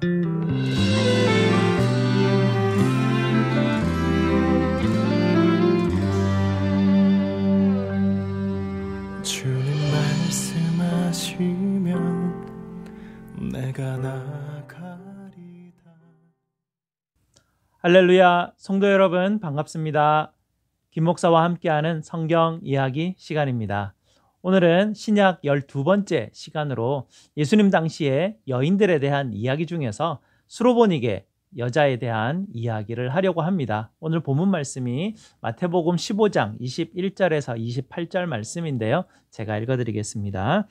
주님 말씀하시면 내가 나가리다. 할렐루야, 성도 여러분 반갑습니다. 김 목사와 함께하는 성경 이야기 시간입니다. 오늘은 신약 12번째 시간으로 예수님 당시의 여인들에 대한 이야기 중에서 수로보니게 여자에 대한 이야기를 하려고 합니다. 오늘 본문 말씀이 마태복음 15장 21절에서 28절 말씀인데요. 제가 읽어드리겠습니다.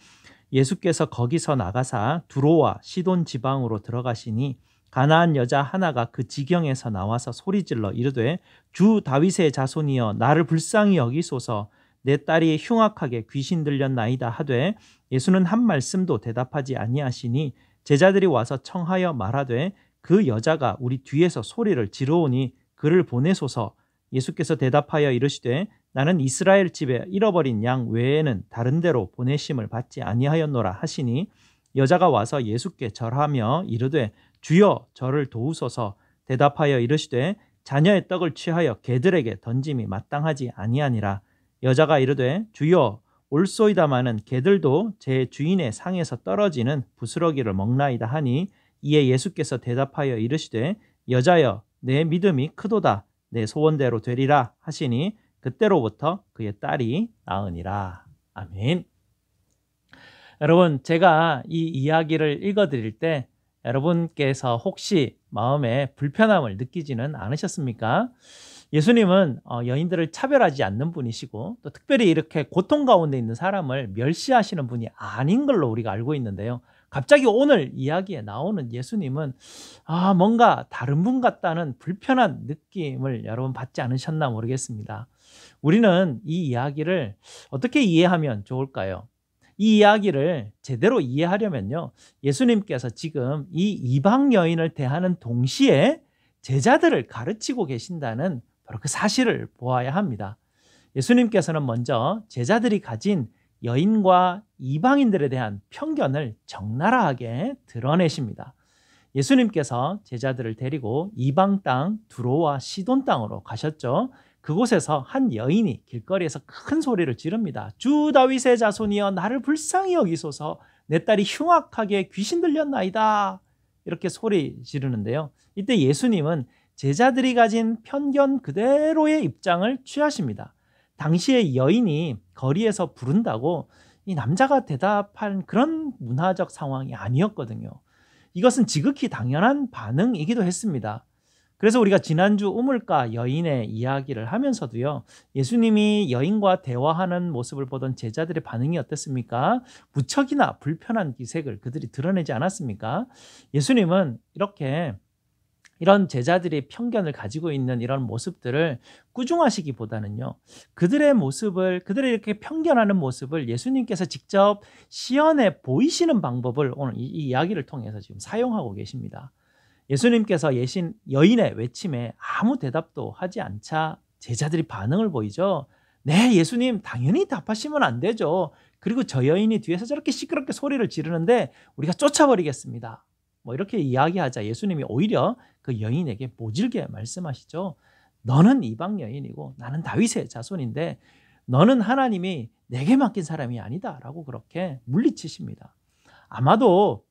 예수께서 거기서 나가사 두로와 시돈 지방으로 들어가시니 가나안 여자 하나가 그 지경에서 나와서 소리질러 이르되 주 다윗의 자손이여 나를 불쌍히 여기소서 내 딸이 흉악하게 귀신 들렸나이다 하되 예수는 한 말씀도 대답하지 아니하시니 제자들이 와서 청하여 말하되 그 여자가 우리 뒤에서 소리를 지르오니 그를 보내소서. 예수께서 대답하여 이르시되 나는 이스라엘 집에 잃어버린 양 외에는 다른 데로 보내심을 받지 아니하였노라 하시니 여자가 와서 예수께 절하며 이르되 주여 저를 도우소서. 대답하여 이르시되 자녀의 떡을 취하여 개들에게 던짐이 마땅하지 아니하니라. 여자가 이르되 주여 올소이다마는 개들도 제 주인의 상에서 떨어지는 부스러기를 먹나이다 하니 이에 예수께서 대답하여 이르시되 여자여 내 믿음이 크도다 내 소원대로 되리라 하시니 그때로부터 그의 딸이 나으니라. 아멘. 여러분, 제가 이 이야기를 읽어드릴 때 여러분께서 혹시 마음에 불편함을 느끼지는 않으셨습니까? 예수님은 여인들을 차별하지 않는 분이시고 또 특별히 이렇게 고통 가운데 있는 사람을 멸시하시는 분이 아닌 걸로 우리가 알고 있는데요. 갑자기 오늘 이야기에 나오는 예수님은 뭔가 다른 분 같다는 불편한 느낌을 여러분 받지 않으셨나 모르겠습니다. 우리는 이 이야기를 어떻게 이해하면 좋을까요? 이 이야기를 제대로 이해하려면요, 예수님께서 지금 이 이방 여인을 대하는 동시에 제자들을 가르치고 계신다는 바로 그 사실을 보아야 합니다. 예수님께서는 먼저 제자들이 가진 여인과 이방인들에 대한 편견을 적나라하게 드러내십니다. 예수님께서 제자들을 데리고 이방 땅 두로와 시돈 땅으로 가셨죠. 그곳에서 한 여인이 길거리에서 큰 소리를 지릅니다. 주 다윗의 자손이여 나를 불쌍히 여기소서 내 딸이 흉악하게 귀신 들렸나이다. 이렇게 소리 지르는데요. 이때 예수님은 제자들이 가진 편견 그대로의 입장을 취하십니다. 당시의 여인이 거리에서 부른다고 이 남자가 대답한 그런 문화적 상황이 아니었거든요. 이것은 지극히 당연한 반응이기도 했습니다. 그래서 우리가 지난주 우물가 여인의 이야기를 하면서도요, 예수님이 여인과 대화하는 모습을 보던 제자들의 반응이 어땠습니까? 무척이나 불편한 기색을 그들이 드러내지 않았습니까? 예수님은 이런 제자들이 편견을 가지고 있는 이런 모습들을 꾸중하시기보다는요, 그들의 이렇게 편견하는 모습을 예수님께서 직접 시연해 보이시는 방법을 오늘 이 이야기를 통해서 지금 사용하고 계십니다. 예수님께서 여인의 외침에 아무 대답도 하지 않자 제자들이 반응을 보이죠. 네, 예수님 당연히 답하시면 안 되죠. 그리고 저 여인이 뒤에서 저렇게 시끄럽게 소리를 지르는데 우리가 쫓아버리겠습니다. 이렇게 이야기하자 예수님이 오히려 그 여인에게 모질게 말씀하시죠. 너는 이방 여인이고 나는 다윗의 자손인데 너는 하나님이 내게 맡긴 사람이 아니다 라고 그렇게 물리치십니다. 아마도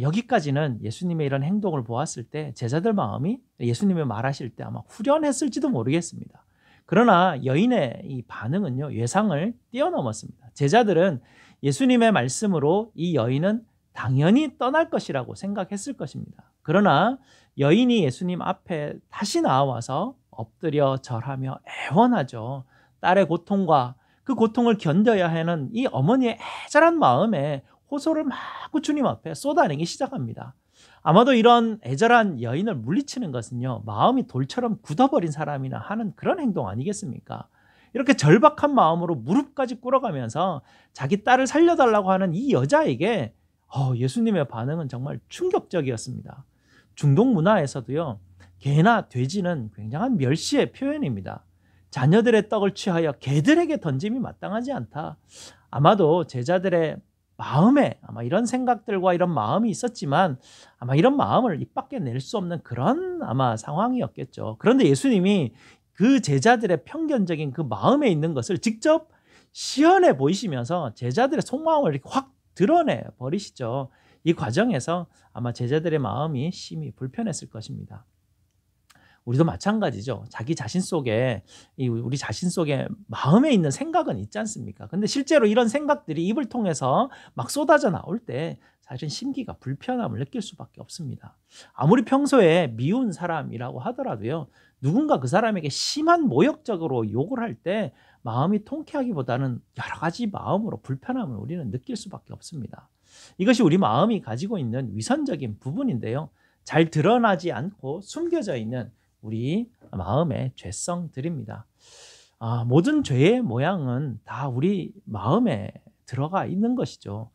여기까지는 예수님의 이런 행동을 보았을 때 제자들 마음이 예수님이 말하실 때 아마 후련했을지도 모르겠습니다. 그러나 여인의 이 반응은요, 예상을 뛰어넘었습니다. 제자들은 예수님의 말씀으로 이 여인은 당연히 떠날 것이라고 생각했을 것입니다. 그러나 여인이 예수님 앞에 다시 나와서 엎드려 절하며 애원하죠. 딸의 고통과 그 고통을 견뎌야 하는 이 어머니의 애절한 마음에 호소를 마구 주님 앞에 쏟아내기 시작합니다. 아마도 이런 애절한 여인을 물리치는 것은요, 마음이 돌처럼 굳어버린 사람이나 하는 그런 행동 아니겠습니까? 이렇게 절박한 마음으로 무릎까지 꿇어가면서 자기 딸을 살려달라고 하는 이 여자에게 예수님의 반응은 정말 충격적이었습니다. 중동 문화에서도요, 개나 돼지는 굉장한 멸시의 표현입니다. 자녀들의 떡을 취하여 개들에게 던짐이 마땅하지 않다. 아마도 제자들의 마음에 아마 이런 생각들과 이런 마음이 있었지만 아마 이런 마음을 입 밖에 낼 수 없는 그런 아마 상황이었겠죠. 그런데 예수님이 그 제자들의 편견적인 그 마음에 있는 것을 직접 시연해 보이시면서 제자들의 속마음을 이렇게 확 드러내 버리시죠. 이 과정에서 아마 제자들의 마음이 심히 불편했을 것입니다. 우리도 마찬가지죠. 자기 자신 속에 우리 자신 속에 마음에 있는 생각은 있지 않습니까? 근데 실제로 이런 생각들이 입을 통해서 막 쏟아져 나올 때 사실은 심기가 불편함을 느낄 수밖에 없습니다. 아무리 평소에 미운 사람이라고 하더라도요. 누군가 그 사람에게 심한 모욕적으로 욕을 할 때 마음이 통쾌하기보다는 여러 가지 마음으로 불편함을 우리는 느낄 수밖에 없습니다. 이것이 우리 마음이 가지고 있는 위선적인 부분인데요. 잘 드러나지 않고 숨겨져 있는 우리 마음의 죄성들입니다. 모든 죄의 모양은 다 우리 마음에 들어가 있는 것이죠.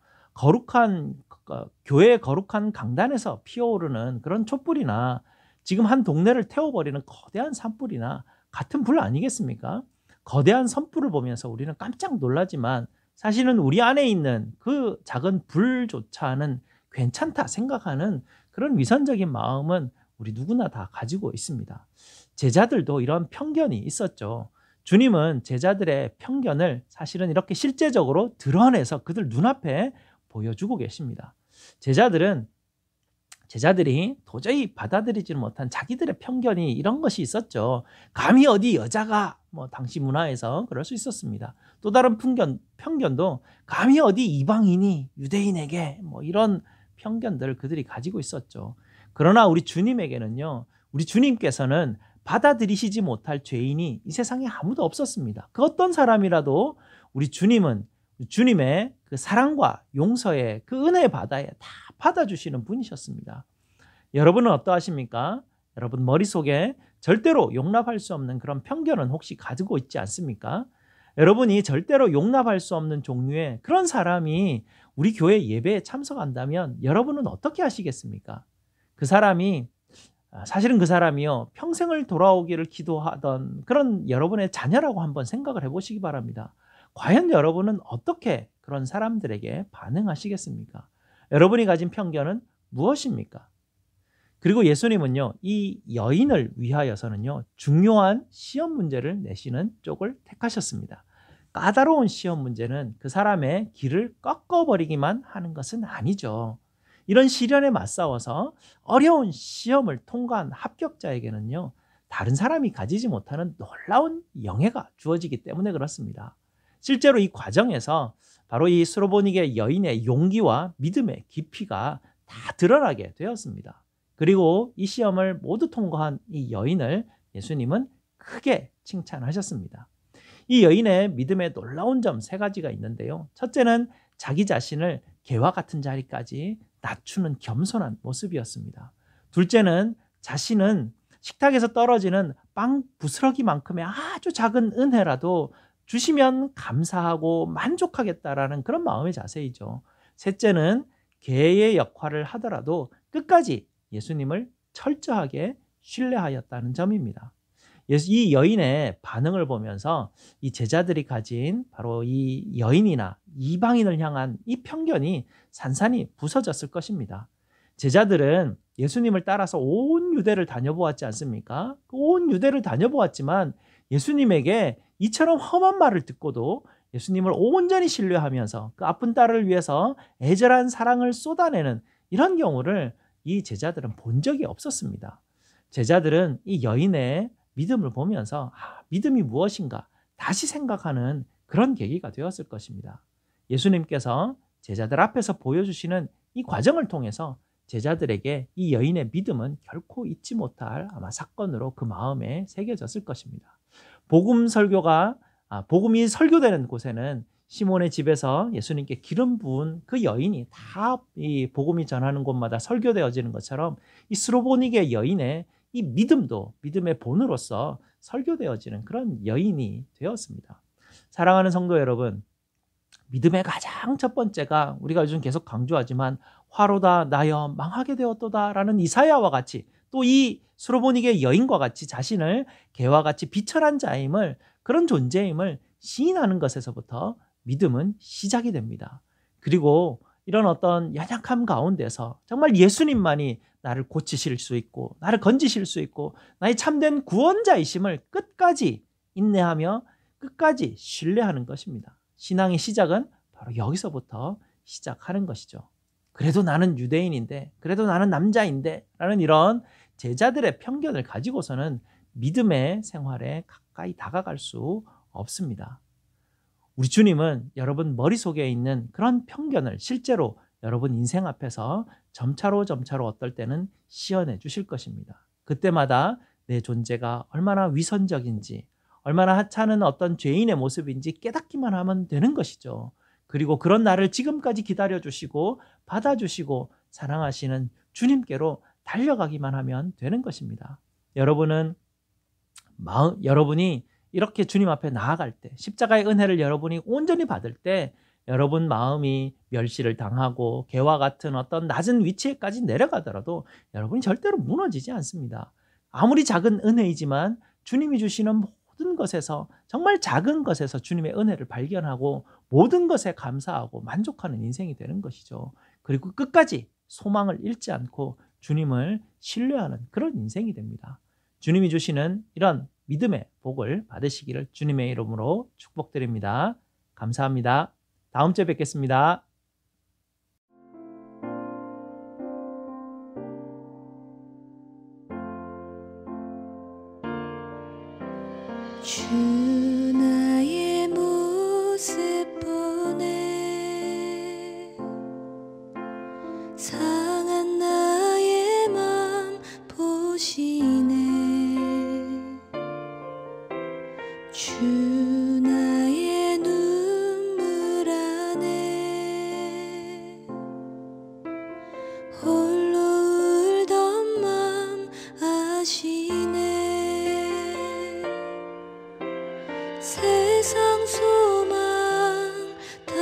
교회의 거룩한 강단에서 피어오르는 그런 촛불이나 지금 한 동네를 태워버리는 거대한 산불이나 같은 불 아니겠습니까? 거대한 선불을 보면서 우리는 깜짝 놀라지만 사실은 우리 안에 있는 그 작은 불조차는 괜찮다 생각하는 그런 위선적인 마음은 우리 누구나 다 가지고 있습니다. 제자들도 이런 편견이 있었죠. 주님은 제자들의 편견을 사실은 이렇게 실제적으로 드러내서 그들 눈앞에 보여주고 계십니다. 제자들이 도저히 받아들이지 못한 자기들의 편견이 이런 것이 있었죠. 감히 어디 여자가 당시 문화에서 그럴 수 있었습니다. 또 다른 편견도 감히 어디 이방인이 유대인에게 이런 편견들을 그들이 가지고 있었죠. 그러나 우리 주님에게는요. 우리 주님께서는 받아들이시지 못할 죄인이 이 세상에 아무도 없었습니다. 그 어떤 사람이라도 우리 주님은 주님의 그 사랑과 용서의 그 은혜의 바다에 다 받아주시는 분이셨습니다. 여러분은 어떠하십니까? 여러분 머릿속에 절대로 용납할 수 없는 그런 편견은 혹시 가지고 있지 않습니까? 여러분이 절대로 용납할 수 없는 종류의 그런 사람이 우리 교회 예배에 참석한다면 여러분은 어떻게 하시겠습니까? 사실은 그 사람이요 평생을 돌아오기를 기도하던 그런 여러분의 자녀라고 한번 생각을 해보시기 바랍니다. 과연 여러분은 어떻게 그런 사람들에게 반응하시겠습니까? 여러분이 가진 편견은 무엇입니까? 그리고 예수님은요 이 여인을 위하여서는요 중요한 시험 문제를 내시는 쪽을 택하셨습니다. 까다로운 시험 문제는 그 사람의 길을 꺾어버리기만 하는 것은 아니죠. 이런 시련에 맞싸워서 어려운 시험을 통과한 합격자에게는요 다른 사람이 가지지 못하는 놀라운 영예가 주어지기 때문에 그렇습니다. 실제로 이 과정에서 바로 이 스로보니게 여인의 용기와 믿음의 깊이가 다 드러나게 되었습니다. 그리고 이 시험을 모두 통과한 이 여인을 예수님은 크게 칭찬하셨습니다. 이 여인의 믿음의 놀라운 점 3가지가 있는데요. 첫째는 자기 자신을 개와 같은 자리까지 낮추는 겸손한 모습이었습니다. 둘째는 자신은 식탁에서 떨어지는 빵 부스러기만큼의 아주 작은 은혜라도 주시면 감사하고 만족하겠다라는 그런 마음의 자세이죠. 셋째는 개의 역할을 하더라도 끝까지 예수님을 철저하게 신뢰하였다는 점입니다. 이 여인의 반응을 보면서 이 제자들이 가진 바로 이 여인이나 이방인을 향한 이 편견이 산산이 부서졌을 것입니다. 제자들은 예수님을 따라서 온 유대를 다녀보았지 않습니까? 온 유대를 다녀보았지만 예수님에게 이처럼 험한 말을 듣고도 예수님을 온전히 신뢰하면서 그 아픈 딸을 위해서 애절한 사랑을 쏟아내는 이런 경우를 이 제자들은 본 적이 없었습니다. 제자들은 이 여인의 믿음을 보면서 믿음이 무엇인가 다시 생각하는 그런 계기가 되었을 것입니다. 예수님께서 제자들 앞에서 보여주시는 이 과정을 통해서 제자들에게 이 여인의 믿음은 결코 잊지 못할 아마 사건으로 그 마음에 새겨졌을 것입니다. 복음이 설교되는 곳에는 시몬의 집에서 예수님께 기름 부은 그 여인이 다 이 복음이 전하는 곳마다 설교되어지는 것처럼 이 스로보니게 여인의 이 믿음도 믿음의 본으로서 설교되어지는 그런 여인이 되었습니다. 사랑하는 성도 여러분, 믿음의 가장 첫 번째가 우리가 요즘 계속 강조하지만 화로다 나여 망하게 되었도다 라는 이사야와 같이 또 이 스로보니게 여인과 같이 자신을 개와 같이 비천한 자임을 그런 존재임을 시인하는 것에서부터 믿음은 시작이 됩니다. 그리고 이런 어떤 연약함 가운데서 정말 예수님만이 나를 고치실 수 있고 나를 건지실 수 있고 나의 참된 구원자이심을 끝까지 인내하며 끝까지 신뢰하는 것입니다. 신앙의 시작은 바로 여기서부터 시작하는 것이죠. 그래도 나는 유대인인데, 그래도 나는 남자인데 라는 이런 제자들의 편견을 가지고서는 믿음의 생활에 가까이 다가갈 수 없습니다. 우리 주님은 여러분 머릿속에 있는 그런 편견을 실제로 여러분 인생 앞에서 점차로 어떨 때는 시연해 주실 것입니다. 그때마다 내 존재가 얼마나 위선적인지, 얼마나 하찮은 어떤 죄인의 모습인지 깨닫기만 하면 되는 것이죠. 그리고 그런 나를 지금까지 기다려주시고 받아주시고 사랑하시는 주님께로 달려가기만 하면 되는 것입니다. 여러분이 이렇게 주님 앞에 나아갈 때, 십자가의 은혜를 여러분이 온전히 받을 때 여러분 마음이 멸시를 당하고 개와 같은 어떤 낮은 위치에까지 내려가더라도 여러분이 절대로 무너지지 않습니다. 아무리 작은 은혜이지만 주님이 주시는 모든 것에서, 정말 작은 것에서 주님의 은혜를 발견하고 모든 것에 감사하고 만족하는 인생이 되는 것이죠. 그리고 끝까지 소망을 잃지 않고 주님을 신뢰하는 그런 인생이 됩니다. 주님이 주시는 이런 믿음의 복을 받으시기를 주님의 이름으로 축복드립니다. 감사합니다. 다음 주에 뵙겠습니다. 주 나의 모습 보네 상한 나의 맘 보시네 주 나의 눈물 안에 홀로 울던 맘 아시네 세상 소망 다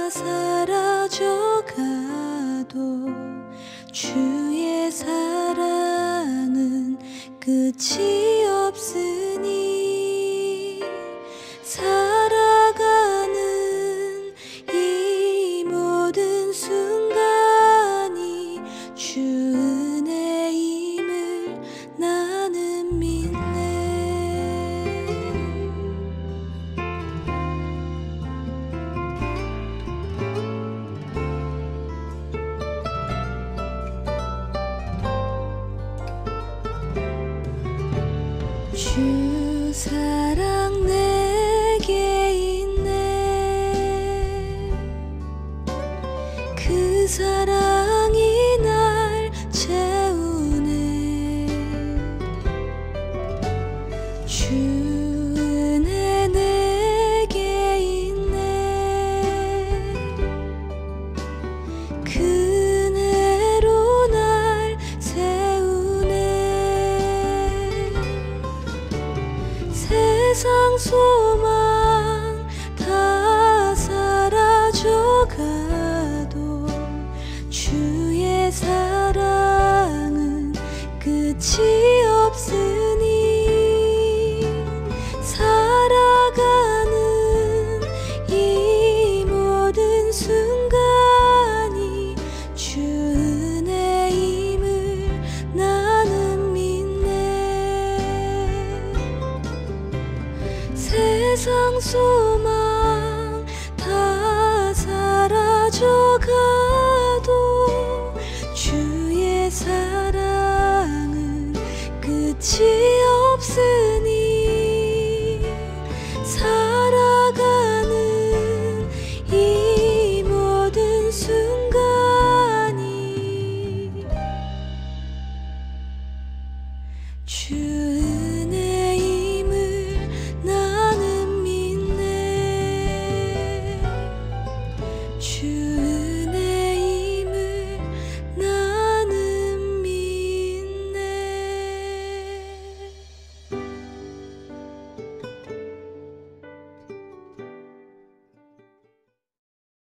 사라져가도 주의 사랑은 끝이 없으니 살아가는 이 모든 순간이 주 은혜임을 나는 믿네 주 사랑 내게 있네 그 사랑이 날 채우네 주 은혜 내게 있네 그 은혜로 날 세우네 세상 소망 다 사라져가도 주의 사랑은 끝이 없으니 살아가는 이 모든 순간이 주 은혜임을 나는 믿네 세상 소망 다 사라져가도 주의 사랑은 끝이